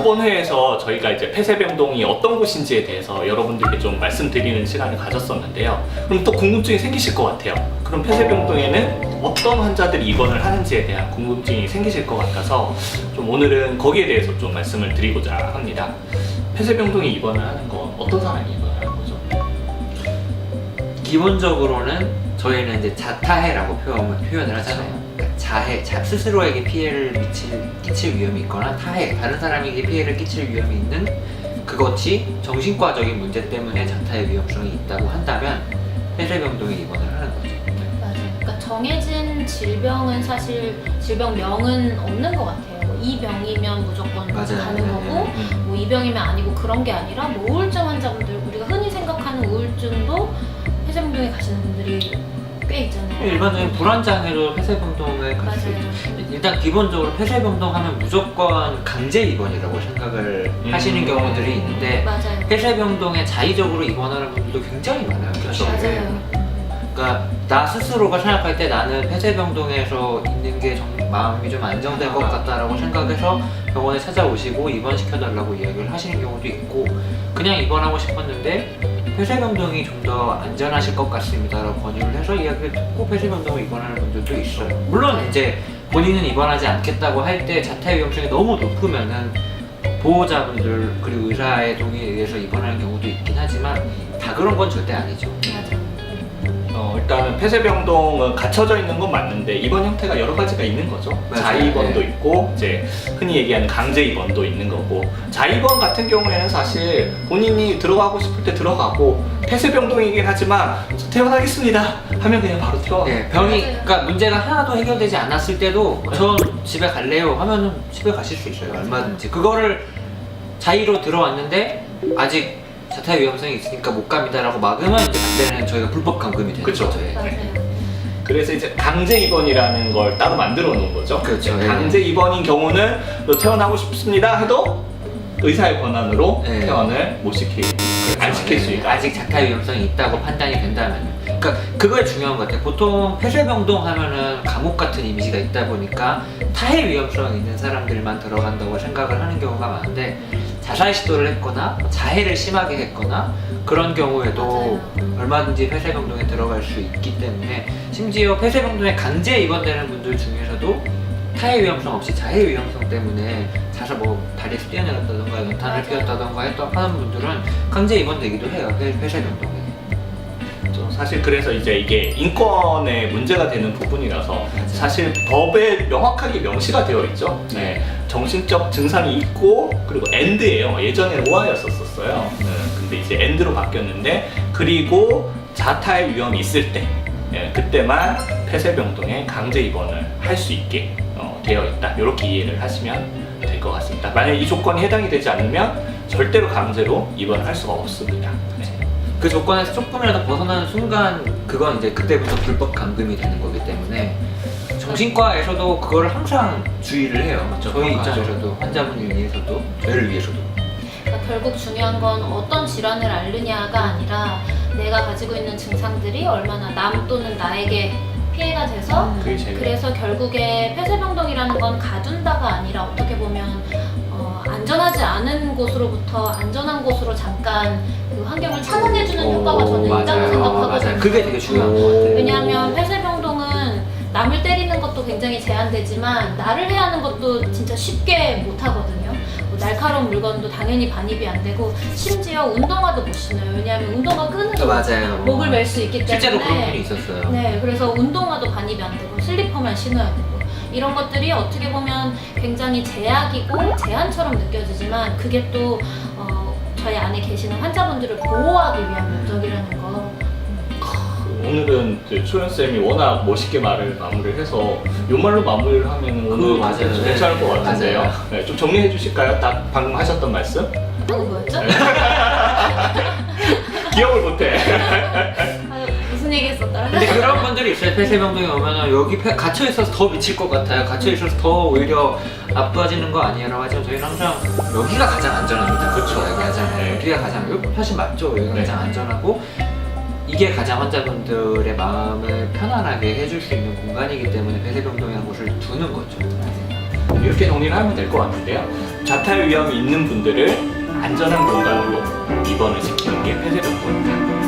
저번 회에서 저희가 이제 폐쇄병동이 어떤 곳인지에 대해서 여러분들께 좀 말씀드리는 시간을 가졌었는데요. 그럼 또 궁금증이 생기실 것 같아요. 그럼 폐쇄병동에는 어떤 환자들이 입원을 하는지에 대한 궁금증이 생기실 것 같아서 좀 오늘은 거기에 대해서 좀 말씀을 드리고자 합니다. 폐쇄병동에 입원을 하는 건 어떤 사람이 입원을 하는 거죠? 기본적으로는 저희는 이제 자타해라고 표현을 하잖아요. 그러니까 자해, 스스로에게 피해를 끼칠 위험이 있거나 타해, 다른 사람에게 피해를 끼칠 위험이 있는 그것이 정신과적인 문제 때문에 자타해 위험성이 있다고 한다면 폐쇄병동에 입원을 하는 거죠. 맞아요. 그러니까 정해진 질병은 사실 질병명은 없는 것 같아요. 이 병이면 무조건 맞아요. 가는 거고, 뭐 이 병이면 아니고 그런 게 아니라 뭐 우울증 환자분들, 우리가 흔히 생각하는 우울증도 폐쇄병동에 가시는 분들이 꽤 있잖아요. 일반적인 불안장애도 폐쇄병동에 갈 수 맞아요. 있죠. 일단 기본적으로 폐쇄병동 하면 무조건 강제 입원이라고 생각을 하시는 경우들이 있는데 맞아요. 폐쇄병동에 자의적으로 입원하는 분들도 굉장히 많아요. 그렇죠. 맞아요. 그러니까 나 스스로가 생각할 때 나는 폐쇄병동에서 있는 게 마음이 좀 안정될 것 같다라고 생각해서 병원에 찾아오시고 입원시켜달라고 이야기를 하시는 경우도 있고, 그냥 입원하고 싶었는데 폐쇄병동이 좀 더 안전하실 것 같습니다라고 권유를 해서 이야기를 듣고 폐쇄병동에 입원하는 분들도 있어요. 물론 이제 본인은 입원하지 않겠다고 할 때 자타 위험성이 너무 높으면은 보호자분들 그리고 의사의 동의에 의해서 입원하는 경우도 있긴 하지만 다 그런 건 절대 아니죠. 맞아요. 일단은 폐쇄병동은 갇혀져 있는 건 맞는데 입원 형태가 여러 가지가 있는 거죠. 맞아요. 자의입원도 네. 있고 이제 흔히 얘기하는 강제 입원도 있는 거고, 자의입원 같은 경우에는 사실 본인이 들어가고 싶을 때 들어가고 폐쇄병동이긴 하지만 저 퇴원하겠습니다 하면 그냥 바로 퇴원. 네, 병이 맞아요. 그러니까 문제가 하나도 해결되지 않았을 때도 저 집에 갈래요 하면은 집에 가실 수 있어요. 얼마든지. 그거를 자의로 들어왔는데 아직 자타 위험성이 있으니까 못 갑니다라고 막으면 이제 그때는 저희가 불법 감금이 되는 그쵸. 거죠. 예. 맞아요. 그래서 이제 강제 입원이라는 걸 따로 만들어 놓은 거죠. 그렇죠. 예. 강제 입원인 경우는 너 퇴원하고 싶습니다 해도 의사의 권한으로 예. 퇴원을 못 시킬, 안 시킬 수 있다. 아직 자타 위험성이 있다고 판단이 된다면. 그러니까 그거에 중요한 것 같아요. 보통 폐쇄병동 하면은 감옥 같은 이미지가 있다 보니까 타해 위험성 있는 사람들만 들어간다고 생각을 하는 경우가 많은데, 자살 시도를 했거나 자해를 심하게 했거나 그런 경우에도 맞아요. 얼마든지 폐쇄병동에 들어갈 수 있기 때문에, 심지어 폐쇄병동에 강제 입원되는 분들 중에서도 타해 위험성 없이 자해 위험성 때문에 자살, 뭐 다리에서 뛰어내렸다던가 연탄을 맞아요. 피웠다던가 하는 분들은 강제 입원되기도 해요. 폐쇄병동에. 사실 그래서 이제 이게 인권의 문제가 되는 부분이라서 사실 법에 명확하게 명시가 되어 있죠. 네. 정신적 증상이 있고, 그리고 AND예요. 예전에는 OI였었어요. 근데 이제 AND로 바뀌었는데, 그리고 자타의 위험이 있을 때, 그때만 폐쇄병동에 강제 입원을 할 수 있게 되어 있다. 이렇게 이해를 하시면 될 것 같습니다. 만약 이 조건이 해당이 되지 않으면 절대로 강제로 입원을 할 수가 없습니다. 네. 그 조건에서 조금이라도 벗어나는 순간 그건 이제 그때부터 불법 감금이 되는 거기 때문에 정신과에서도 그거를 항상 주의를 해요. 맞죠. 저희 그건 맞죠. 입장에서도 환자분을 위해서도 저희를 위해서도. 그러니까 결국 중요한 건 어떤 질환을 앓느냐가 아니라 내가 가지고 있는 증상들이 얼마나 남 또는 나에게 피해가 돼서, 그게 제일 그래서 결국에 폐쇄병동이라는 건 가둔다가 아니라 어떻게 보면 안전하지 않은 곳으로부터 안전한 곳으로 잠깐 그 환경을 차단해주는 효과가 저는 있다고 생각하거든요. 맞아요. 그게 되게 중요한 것 같아요. 왜냐하면 폐쇄병동은 남을 때리는 것도 굉장히 제한되지만 나를 해야 하는 것도 진짜 쉽게 못하거든요. 뭐 날카로운 물건도 당연히 반입이 안 되고, 심지어 운동화도 못 신어요. 왜냐하면 운동화 끈으로 맞아요. 목을 맬 수 있기 때문에. 실제로 그런 분이 있었어요. 네, 그래서 운동화도 반입이 안 되고 슬리퍼만 신어야 되고, 이런 것들이 어떻게 보면 굉장히 제약이고 제한처럼 느껴지지만 그게 또 저희 안에 계시는 환자분들을 보호하기 위한 목적이라는 거. 오늘은 초연쌤이 워낙 멋있게 말을 마무리를 해서 요 말로 마무리를 하면 오늘 맞아요. 괜찮을 것 같은데요. 맞아요. 네, 좀 정리해 주실까요? 딱 방금 하셨던 말씀? 방금 뭐였죠? 기억을 못해. 아, 무슨 얘기 했었더라? 근데 그런 분들이 있어요. 폐쇄병동에 오면은 여기 갇혀 있어서 더 미칠 것 같아요. 갇혀 있어서 더 오히려 나빠지는 거 아니에요? 하지만 저희는 항상 여기가 가장 안전합니다. 그렇죠. 이야기하잖아요. 네. 여기가 가장, 사실 맞죠. 여기가 네. 가장 안전하고 이게 가장 환자분들의 마음을 편안하게 해줄 수 있는 공간이기 때문에 폐쇄병동이라는 곳을 두는 거죠. 이렇게 정리를 하면 될 것 같은데요. 자탈 위험이 있는 분들을 안전한 공간으로 입원을 시키는 게 폐쇄병동입니다.